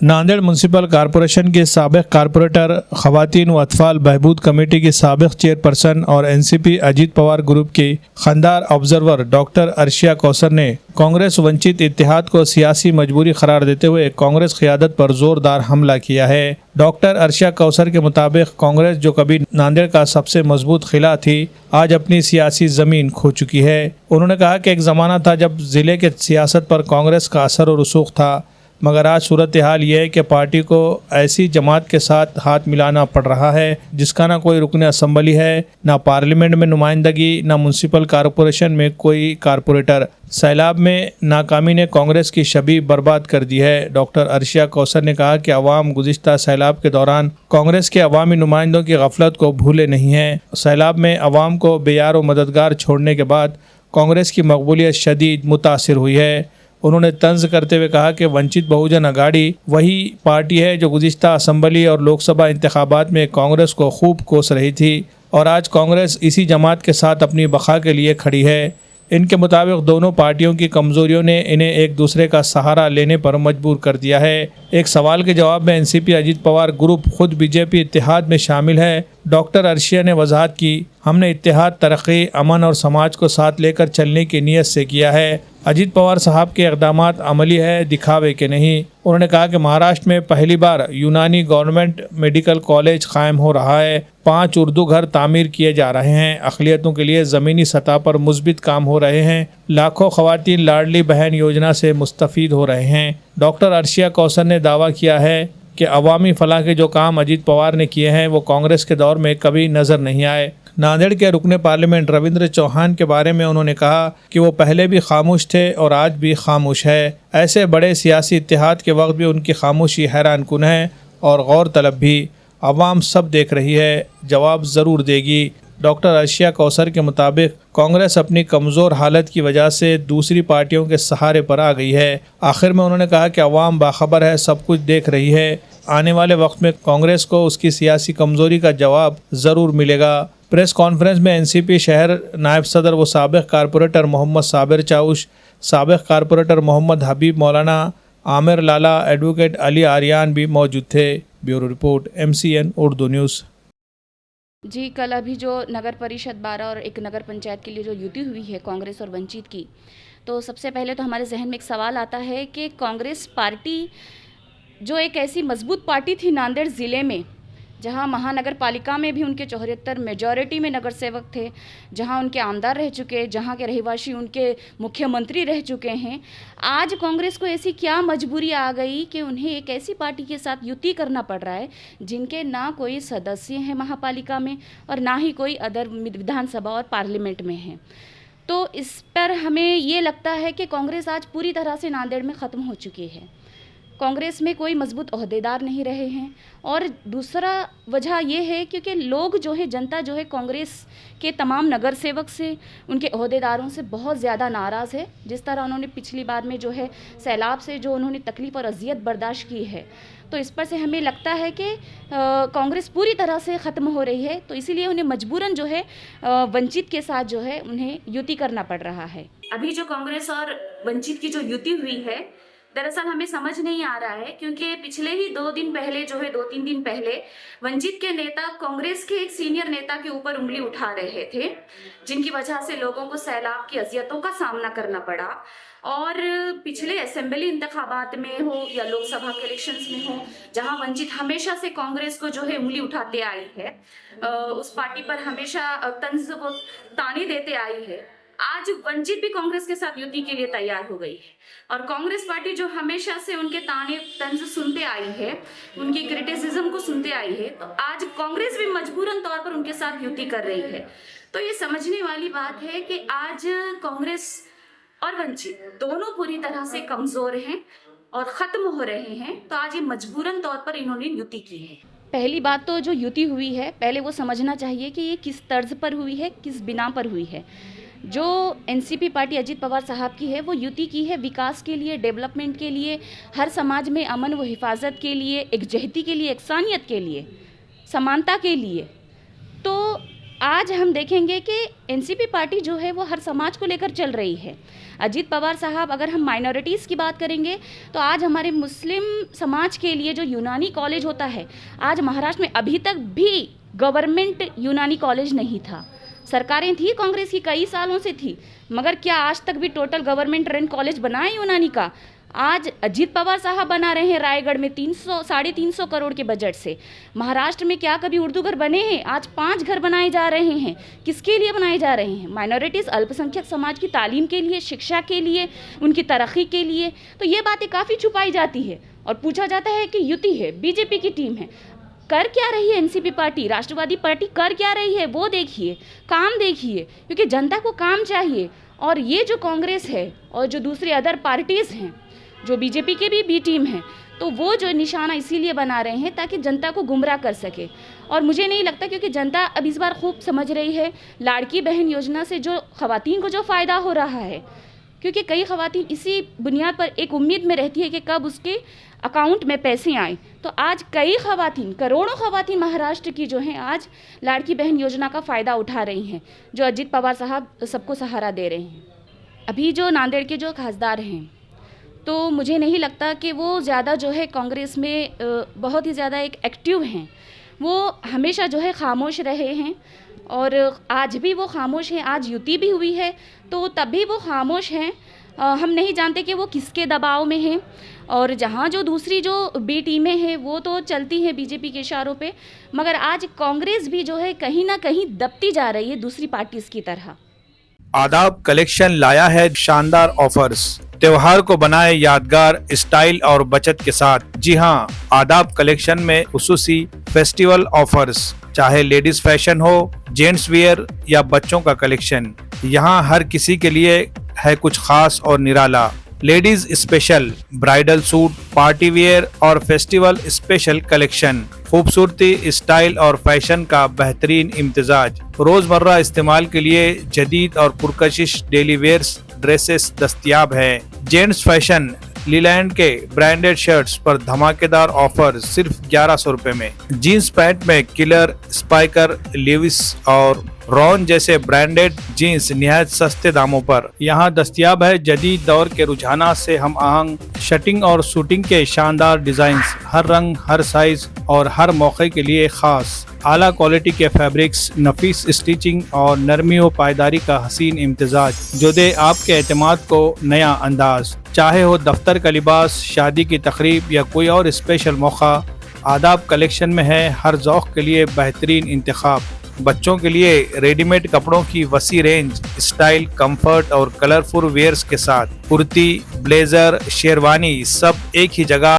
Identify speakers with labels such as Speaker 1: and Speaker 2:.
Speaker 1: Nanded municipal corporation के साबिक corporator, ख़वातीन व अतफाल बहबूद कमेटी की साबिक चेयरपर्सन और एनसीपी अजीत पवार ग्रुप की खानदार ऑब्जर्वर डॉक्टर अर्शिया कौसर ने कांग्रेस वंचित इत्तेहाद को सियासी मजबूरी करार देते हुए कांग्रेस क़यादत पर जोरदार हमला किया है। डॉक्टर अर्शिया कौसर के मुताबिक कांग्रेस जो कभी नांदेड़ का सबसे मजबूत किला थी, आज अपनी सियासी ज़मीन खो चुकी है। उन्होंने कहा कि एक ज़माना था जब ज़िले के सियासत पर कांग्रेस का असर और रसूख था, मगर आज सूरत हाल ये है कि पार्टी को ऐसी जमात के साथ हाथ मिलाना पड़ रहा है जिसका ना कोई रुकन असम्बली है, ना पार्लियामेंट में नुमाइंदगी, ना म्यूनसिपल कॉरपोरेशन में कोई कारपोरेटर। सैलाब में नाकामी ने कांग्रेस की छवि बर्बाद कर दी है। डॉक्टर अर्शिया कौसर ने कहा कि अवाम गुज़िश्ता सैलाब के दौरान कांग्रेस के अवामी नुमाइंदों की गफलत को भूले नहीं हैं। सैलाब में अवाम को बेयार व मददगार छोड़ने के बाद कांग्रेस की मकबूलियत शदीद मुतासिर हुई है। उन्होंने तंज करते हुए कहा कि वंचित बहुजन अघाड़ी वही पार्टी है जो गुज़िश्ता असम्बली और लोकसभा इंतखाबात में कांग्रेस को खूब कोस रही थी और आज कांग्रेस इसी जमात के साथ अपनी बका के लिए खड़ी है। इनके मुताबिक दोनों पार्टियों की कमज़ोरियों ने इन्हें एक दूसरे का सहारा लेने पर मजबूर कर दिया है। एक सवाल के जवाब में एनसीपी अजीत पवार ग्रुप खुद बीजेपी इत्तेहाद में शामिल है। डॉक्टर अर्शिया ने वजाहत की, हमने इत्तेहाद तरक्की, अमन और समाज को साथ लेकर चलने की नीयत से किया है। अजीत पवार साहब के इक़दामात अमली है, दिखावे के नहीं। उन्होंने कहा कि महाराष्ट्र में पहली बार यूनानी गवर्नमेंट मेडिकल कॉलेज कायम हो रहा है, 5 उर्दू घर तामीर किए जा रहे हैं, अक़लियतों के लिए ज़मीनी सतह पर मुस्बित काम हो रहे हैं, लाखों ख़वातीन लाडली बहन योजना से मुस्तफ़ीद हो रहे हैं। डॉक्टर अर्शिया कौसर ने दावा किया है कि अवामी फलाह के जो काम अजीत पवार ने किए हैं वो कांग्रेस के दौर में कभी नज़र नहीं आए। नांदेड़ के रुकने पार्लियामेंट रविंद्र चौहान के बारे में उन्होंने कहा कि वो पहले भी खामोश थे और आज भी खामोश है। ऐसे बड़े सियासी इत्तेहाद के वक्त भी उनकी खामोशी हैरान कुन है और गौर तलब भी। अवाम सब देख रही है, जवाब ज़रूर देगी। डॉक्टर अर्शिया कौसर के मुताबिक कांग्रेस अपनी कमज़ोर हालत की वजह से दूसरी पार्टियों के सहारे पर आ गई है। आखिर में उन्होंने कहा कि अवाम बाखबर है, सब कुछ देख रही है। आने वाले वक्त में कांग्रेस को उसकी सियासी कमज़ोरी का जवाब ज़रूर मिलेगा। प्रेस कॉन्फ्रेंस में एनसीपी शहर नायब सदर व साबिक़ कारपोरेटर मोहम्मद साबिर चाउश, साबिक़ कारपोरेटर मोहम्मद हबीब मौलाना, आमिर लाला, एडवोकेट अली आर्यान भी मौजूद थे। Bureau report, MCN Urdu news.
Speaker 2: जी, कल अभी जो नगर परिषद 12 और एक नगर पंचायत के लिए जो युति हुई है कांग्रेस और वंचित की, तो सबसे पहले तो हमारे जहन में एक सवाल आता है कि कांग्रेस पार्टी जो एक ऐसी मजबूत पार्टी थी नांदेड़ ज़िले में, जहां महानगर पालिका में भी उनके 74 मेजॉरिटी में नगर सेवक थे, जहां उनके आमदार रह चुके, जहां के रहवासी उनके मुख्यमंत्री रह चुके हैं, आज कांग्रेस को ऐसी क्या मजबूरी आ गई कि उन्हें एक ऐसी पार्टी के साथ युति करना पड़ रहा है जिनके ना कोई सदस्य हैं महापालिका में और ना ही कोई अदर विधानसभा और पार्लियामेंट में हैं। तो इस पर हमें ये लगता है कि कांग्रेस आज पूरी तरह से नांदेड़ में ख़त्म हो चुकी है। कांग्रेस में कोई मजबूत ओहदेदार नहीं रहे हैं और दूसरा वजह यह है क्योंकि लोग जो है, जनता जो है, कांग्रेस के तमाम नगर सेवक से, उनके ओहदेदारों से बहुत ज़्यादा नाराज़ है। जिस तरह उन्होंने पिछली बार में जो है सैलाब से जो उन्होंने तकलीफ़ और अजियत बर्दाश्त की है, तो इस पर से हमें लगता है कि कांग्रेस पूरी तरह से ख़त्म हो रही है। तो इसीलिए उन्हें मजबूरन जो है वंचित के साथ जो है उन्हें युति करना पड़ रहा है। अभी जो कांग्रेस और वंचित की जो युति हुई है, दरअसल हमें समझ नहीं आ रहा है क्योंकि पिछले ही 2-3 दिन पहले वंचित के नेता कांग्रेस के एक सीनियर नेता के ऊपर उंगली उठा रहे थे, जिनकी वजह से लोगों को सैलाब की अजियतों का सामना करना पड़ा। और पिछले असेंबली इंतखाबात में हो या लोकसभा के इलेक्शंस में हो, जहां वंचित हमेशा से कांग्रेस को जो है उंगली उठाते आई है, उस पार्टी पर हमेशा तंज व ताने देते आई है, आज वंचित भी कांग्रेस के साथ युति के लिए तैयार हो गई है। और कांग्रेस पार्टी जो हमेशा से उनके ताने तंज सुनते आई है, उनकी क्रिटिसिज्म को सुनते आई है, तो आज कांग्रेस भी मजबूरन तौर पर उनके साथ युति कर रही है। तो ये समझने वाली बात है कि आज कांग्रेस और वंचित दोनों पूरी तरह से कमजोर हैं और ख़त्म हो रहे हैं। तो आज ये मजबूरन तौर पर इन्होंने युति की है। पहली बात तो जो युति हुई है, पहले वो समझना चाहिए कि ये किस तर्ज पर हुई है, किस बिना पर हुई है। जो एनसीपी पार्टी अजीत पवार साहब की है, वो युति की है विकास के लिए, डेवलपमेंट के लिए, हर समाज में अमन व हिफाजत के लिए, एकजहती के लिए, एकसानियत के लिए, समानता के लिए। तो आज हम देखेंगे कि एनसीपी पार्टी जो है वो हर समाज को लेकर चल रही है। अजीत पवार साहब, अगर हम माइनॉरिटीज़ की बात करेंगे तो आज हमारे मुस्लिम समाज के लिए जो यूनानी कॉलेज होता है, आज महाराष्ट्र में अभी तक भी गवर्नमेंट यूनानी कॉलेज नहीं था। सरकारें थी कांग्रेस की, कई सालों से थी, मगर क्या आज तक भी टोटल गवर्नमेंट रन कॉलेज बना है यूनानी का? आज अजीत पवार साहब बना रहे हैं रायगढ़ में 300-350 करोड़ के बजट से। महाराष्ट्र में क्या कभी उर्दू घर बने हैं? आज 5 घर बनाए जा रहे हैं। किसके लिए बनाए जा रहे हैं? माइनॉरिटीज़, अल्पसंख्यक समाज की तालीम के लिए, शिक्षा के लिए, उनकी तरक्की के लिए। तो ये बातें काफ़ी छुपाई जाती है और पूछा जाता है कि युति है, बीजेपी की टीम है। कर क्या रही है एनसीपी पार्टी, राष्ट्रवादी पार्टी कर क्या रही है वो देखिए, काम देखिए, क्योंकि जनता को काम चाहिए। और ये जो कांग्रेस है और जो दूसरी अदर पार्टीज़ हैं, जो बीजेपी के भी बी टीम है, तो वो जो निशाना इसीलिए बना रहे हैं ताकि जनता को गुमराह कर सके। और मुझे नहीं लगता, क्योंकि जनता अब इस बार खूब समझ रही है लाड़की बहन योजना से जो खवातीन को जो फ़ायदा हो रहा है, क्योंकि कई खवातीन इसी बुनियाद पर एक उम्मीद में रहती है कि कब उसके अकाउंट में पैसे आए। तो आज कई खवातीन, करोड़ों खवातीन महाराष्ट्र की जो हैं, आज लाड़की बहन योजना का फ़ायदा उठा रही हैं, जो अजीत पवार साहब सबको सहारा दे रहे हैं। अभी जो नांदेड़ के जो खासदार हैं, तो मुझे नहीं लगता कि वो ज़्यादा जो है कांग्रेस में बहुत ही ज़्यादा एक एक्टिव हैं। वो हमेशा जो है खामोश रहे हैं और आज भी वो खामोश हैं। आज युति भी हुई है तो तब भी वो खामोश हैं। हम नहीं जानते कि वो किसके दबाव में हैं। और जहाँ जो दूसरी जो बी टीमें हैं वो तो चलती हैं बीजेपी के इशारों पे, मगर आज कांग्रेस भी जो है कहीं ना कहीं दबती जा रही है दूसरी पार्टीज़ की तरह।
Speaker 3: आदाब कलेक्शन लाया है शानदार ऑफर्स। त्योहार को बनाए यादगार स्टाइल और बचत के साथ। जी हाँ, आदाब कलेक्शन में खुसूसी फेस्टिवल ऑफर्स, चाहे लेडीज फैशन हो, जेंट्स वियर या बच्चों का कलेक्शन, यहाँ हर किसी के लिए है कुछ खास और निराला। Ladies special bridal suit, party wear और फेस्टिवल स्पेशल कलेक्शन, खूबसूरती, स्टाइल और फैशन का बेहतरीन इम्तिजाज। रोजमर्रा इस्तेमाल के लिए जदीद और पुरकशिश डेली वेयर्स ड्रेसेस दस्तयाब है। जेंट्स फैशन लीलैंड के ब्रांडेड शर्ट्स पर धमाकेदार ऑफर सिर्फ 1100 रुपए में। जीन्स पैंट में किलर, स्पाइकर, लेविस और रॉन जैसे ब्रांडेड जीन्स निहायत सस्ते दामों पर। यहाँ दस्तयाब है जदीद दौर के रुझानात से हम आहंग शटिंग और शूटिंग के शानदार डिजाइन्स, हर रंग, हर साइज और हर मौके के लिए खास। आला क्वालिटी के फैब्रिक्स, नफीस स्टिचिंग और नरमी व पायदारी का हसीन इम्तिजाज, जो दे आपके एतमाद को नया अंदाज। चाहे हो दफ्तर का लिबास, शादी की तकरीब या कोई और स्पेशल मौका, आदाब कलेक्शन में है हर ज़ौक़ के लिए बेहतरीन इंतखाब। बच्चों के लिए रेडीमेड कपड़ों की वसी रेंज, स्टाइल, कंफर्ट और कलरफुल वेयर्स के साथ कुर्ती, ब्लेजर, शेरवानी सब एक ही जगह।